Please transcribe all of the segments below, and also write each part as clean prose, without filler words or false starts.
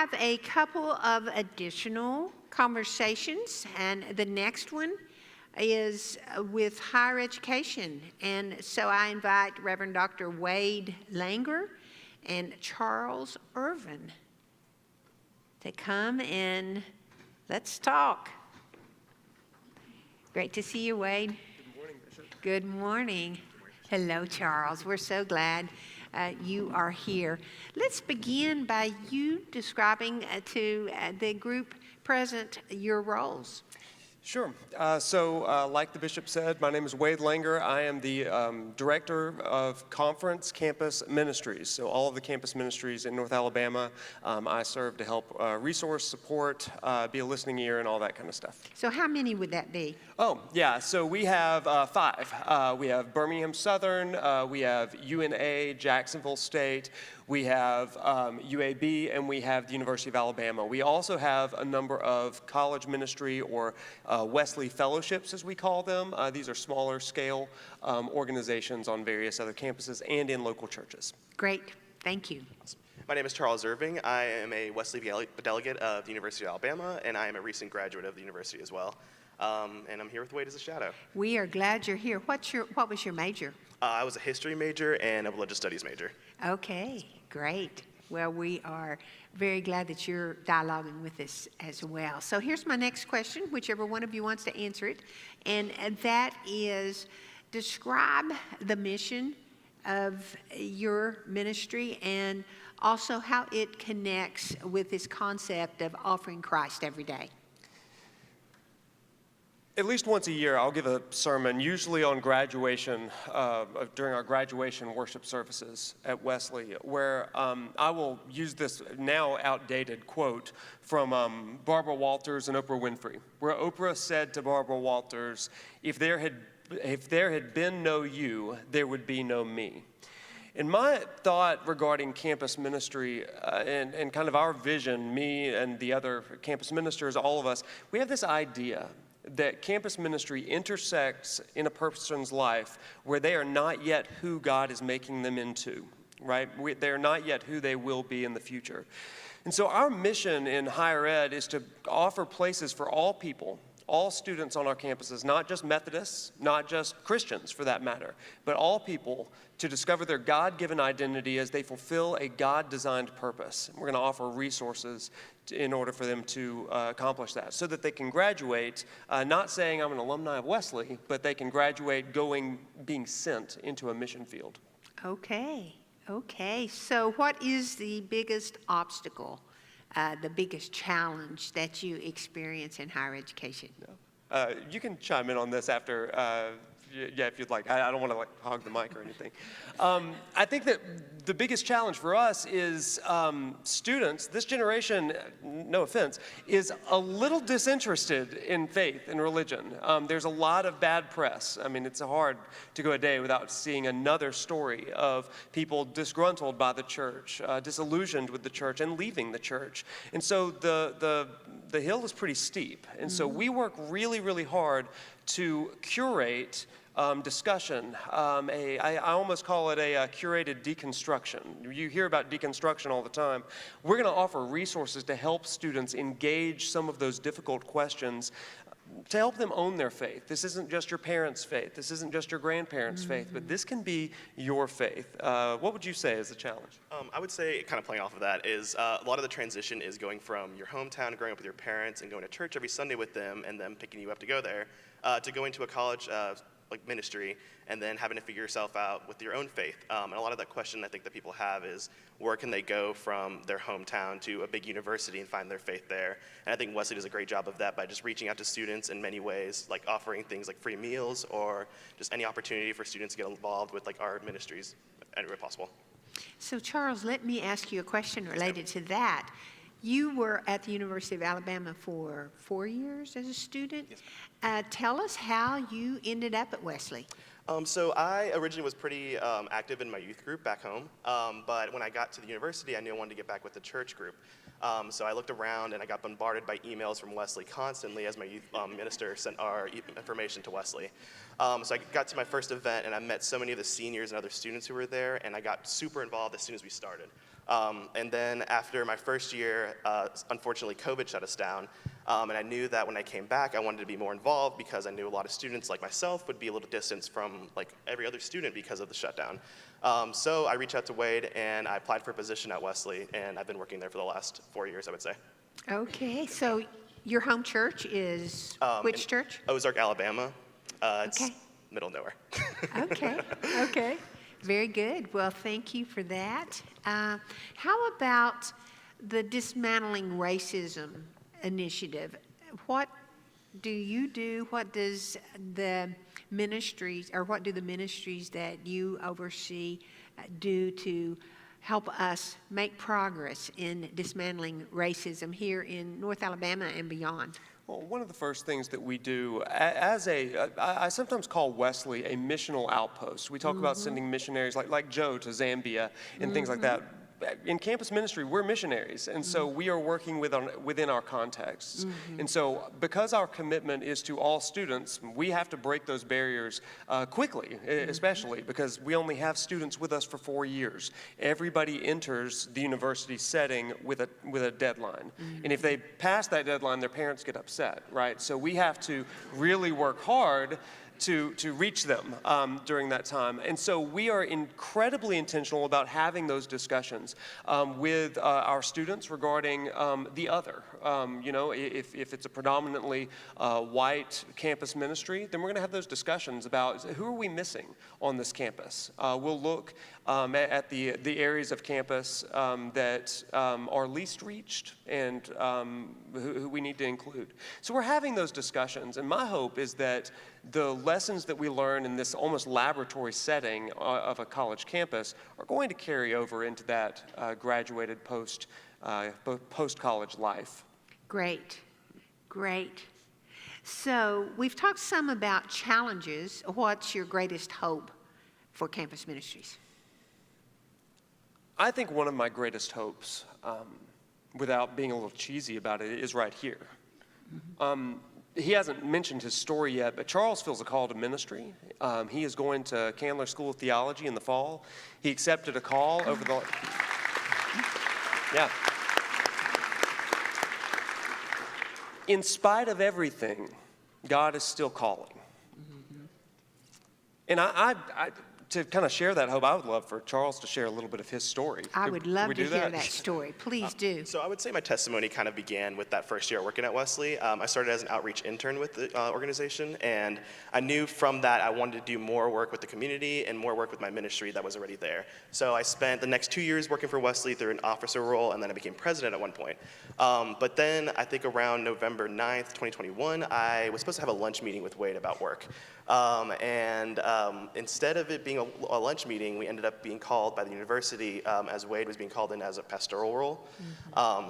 have a couple of additional conversations, and the next one is with higher education. And so I invite Reverend Dr. Wade Langer and Charles Irvin to come and let's talk. Great to see you, Wade. Good morning, Bishop. Good morning. Hello, Charles. We're so glad you are here. Let's begin by you describing to the group present your roles. Sure. Like the bishop said, my name is Wade Langer. I am the director of Conference Campus Ministries. So all of the campus ministries in North Alabama, I serve to help resource, support, be a listening ear, and all that kind of stuff. So how many would that be? Oh, yeah. So we have 5. We have Birmingham Southern, we have UNA, Jacksonville State, we have UAB, and we have the University of Alabama. We also have a number of college ministry or Wesley fellowships, as we call them. These are smaller scale organizations on various other campuses and in local churches. Great. Thank you. My name is Charles Irving. I am a Wesley delegate of the University of Alabama, and I am a recent graduate of the university as well. And I'm here with Wade as a shadow. We are glad you're here. What was your major? I was a history major and a religious studies major. Okay, great. Well, we are very glad that you're dialoguing with us as well. So here's my next question, whichever one of you wants to answer it, and that is, describe the mission of your ministry and also how it connects with this concept of offering Christ every day. At least once a year, I'll give a sermon, usually on graduation, during our graduation worship services at Wesley, where I will use this now outdated quote from Barbara Walters and Oprah Winfrey, where Oprah said to Barbara Walters, if there had been no you, there would be no me. And my thought regarding campus ministry and kind of our vision, me and the other campus ministers, all of us, we have this idea that campus ministry intersects in a person's life where they are not yet who God is making them into, right? They're not yet who they will be in the future. And so our mission in higher ed is to offer places for all people, all students on our campuses, not just Methodists, not just Christians for that matter, but all people to discover their God-given identity as they fulfill a God-designed purpose. We're going to offer resources in order for them to accomplish that, so that they can graduate, not saying I'm an alumni of Wesley, but they can graduate being sent into a mission field. Okay. So what is the biggest obstacle, the biggest challenge that you experience in higher education? You can chime in on this after, if you'd like. I don't want to hog the mic or anything. I think that the biggest challenge for us is students, this generation, no offense, is a little disinterested in faith and religion. There's a lot of bad press. I mean, it's hard to go a day without seeing another story of people disgruntled by the church, disillusioned with the church, and leaving the church. And so the hill is pretty steep. And so we work really, really hard to curate discussion. I almost call it a curated deconstruction. You hear about deconstruction all the time. We're going to offer resources to help students engage some of those difficult questions, to help them own their faith. This isn't just your parents' faith. This isn't just your grandparents' faith, but this can be your faith. What would you say is the challenge? I would say, kind of playing off of that, is a lot of the transition is going from your hometown, growing up with your parents, and going to church every Sunday with them, and them picking you up to go there, to going to a college ministry, and then having to figure yourself out with your own faith. And a lot of that question I think that people have is, where can they go from their hometown to a big university and find their faith there? And I think Wesley does a great job of that by just reaching out to students in many ways, like offering things like free meals or just any opportunity for students to get involved with our ministries anywhere possible. So Charles, let me ask you a question related to that. You were at the University of Alabama for 4 years as a student. Yes. Tell us how you ended up at Wesley. So I originally was pretty active in my youth group back home, but when I got to the university, I knew I wanted to get back with the church group. So I looked around and I got bombarded by emails from Wesley constantly as my youth minister sent our information to Wesley. So I got to my first event and I met so many of the seniors and other students who were there, and I got super involved as soon as we started. And then after my first year, unfortunately, COVID shut us down. And I knew that when I came back, I wanted to be more involved because I knew a lot of students like myself would be a little distanced from like every other student because of the shutdown. So I reached out to Wade and I applied for a position at Wesley, and I've been working there for the last 4 years, I would say. Okay, so your home church is which in church? Ozark, Alabama. It's Okay. middle of nowhere. Okay, okay. Very good. Well, thank you for that. How about the Dismantling Racism initiative? What do you do? What does the ministries, or what do the ministries that you oversee do to help us make progress in dismantling racism here in North Alabama and beyond? Well, one of the first things that we do I sometimes call Wesley a missional outpost. We talk about sending missionaries like Joe to Zambia and things like that. In campus ministry, we're missionaries, and so we are working within our contexts. And so because our commitment is to all students, we have to break those barriers quickly, especially because we only have students with us for 4 years. Everybody enters the university setting with a deadline. And if they pass that deadline, their parents get upset, right? So we have to really work hard to reach them during that time. And so we are incredibly intentional about having those discussions with our students regarding the other. You know, if it's a predominantly white campus ministry, then we're going to have those discussions about who are we missing on this campus. We'll look at the areas of campus that are least reached and who we need to include. So we're having those discussions, and my hope is that the lessons that we learn in this almost laboratory setting of a college campus are going to carry over into that graduated post-college life. Great, great. So we've talked some about challenges. What's your greatest hope for Campus Ministries? I think one of my greatest hopes, without being a little cheesy about it, is right here. He hasn't mentioned his story yet, but Charles feels a call to ministry. He is going to Candler School of Theology in the fall. He accepted a call over the... Yeah. In spite of everything, God is still calling. And I to kind of share that hope, I would love for Charles to share a little bit of his story. I would love to do hear that story. Please do. So I would say my testimony kind of began with that first year working at Wesley. I started as an outreach intern with the organization, and I knew from that I wanted to do more work with the community and more work with my ministry that was already there. So I spent the next 2 years working for Wesley through an officer role, and then I became president at one point. But then I think around November 9th, 2021, I was supposed to have a lunch meeting with Wade about work. Instead of it being a lunch meeting, we ended up being called by the university as Wade was being called in as a pastoral role.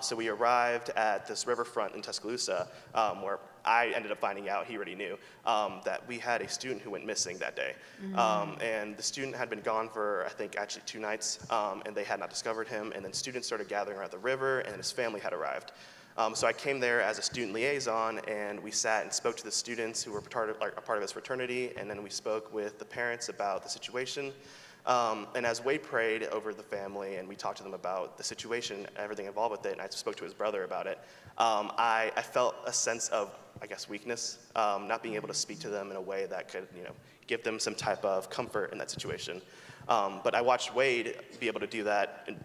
So we arrived at this riverfront in Tuscaloosa where I ended up finding out, he already knew, that we had a student who went missing that day. And the student had been gone for, I think, actually 2 nights, and they had not discovered him. And then students started gathering around the river, and his family had arrived. So I came there as a student liaison, and we sat and spoke to the students who were a part of his fraternity, and then we spoke with the parents about the situation. And as Wade prayed over the family, and we talked to them about the situation, everything involved with it, and I spoke to his brother about it, I felt a sense of, I guess, weakness, not being able to speak to them in a way that could, give them some type of comfort in that situation. But I watched Wade be able to do that in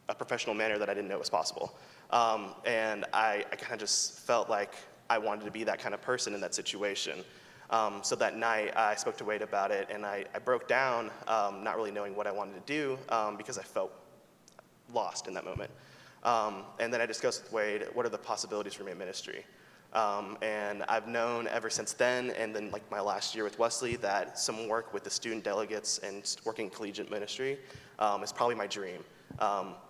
a professional manner that I didn't know was possible. And I kind of just felt like I wanted to be that kind of person in that situation. So that night, I spoke to Wade about it, and I broke down, not really knowing what I wanted to do, because I felt lost in that moment. And then I discussed with Wade, what are the possibilities for me in ministry? And I've known ever since then, and then like my last year with Wesley, that some work with the student delegates and working collegiate ministry is probably my dream.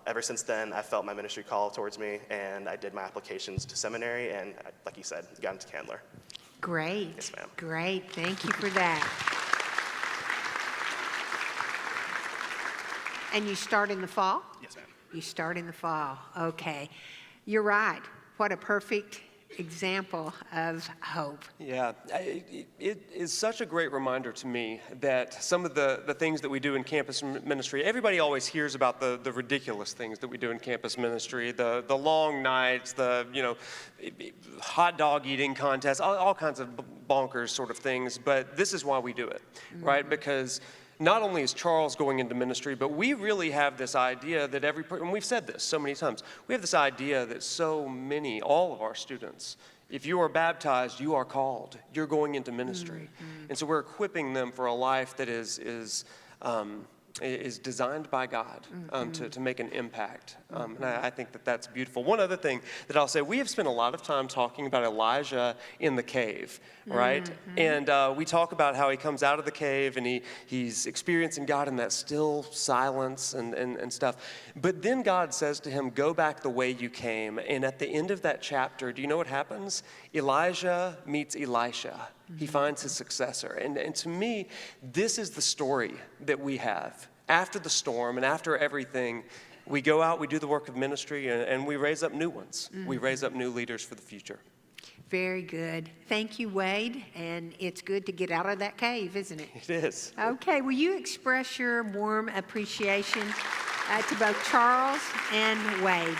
Ever since then, I felt my ministry call towards me, and I did my applications to seminary, and like you said, got into Candler. Great. Yes, ma'am. Great. Thank you for that. And you start in the fall? Yes, ma'am. You start in the fall. Okay. You're right. What a perfect example of hope. Yeah, it is such a great reminder to me that some of the things that we do in campus ministry, everybody always hears about the ridiculous things that we do in campus ministry, the long nights, the hot dog eating contests, all kinds of bonkers sort of things, but this is why we do it, right? Because not only is Charles going into ministry, but we really have this idea that and we've said this so many times, we have this idea that all of our students, if you are baptized, you are called. You're going into ministry. And so we're equipping them for a life that is designed by God to make an impact. And I think that that's beautiful. One other thing that I'll say, we have spent a lot of time talking about Elijah in the cave, right? And we talk about how he comes out of the cave and he's experiencing God in that still silence and stuff. But then God says to him, go back the way you came. And at the end of that chapter, do you know what happens? Elijah meets Elisha. He finds his successor. And to me, this is the story that we have. After the storm and after everything, we go out, we do the work of ministry, and we raise up new ones. We raise up new leaders for the future. Very good. Thank you, Wade. And it's good to get out of that cave, isn't it? It is. Okay, will you express your warm appreciation to both Charles and Wade?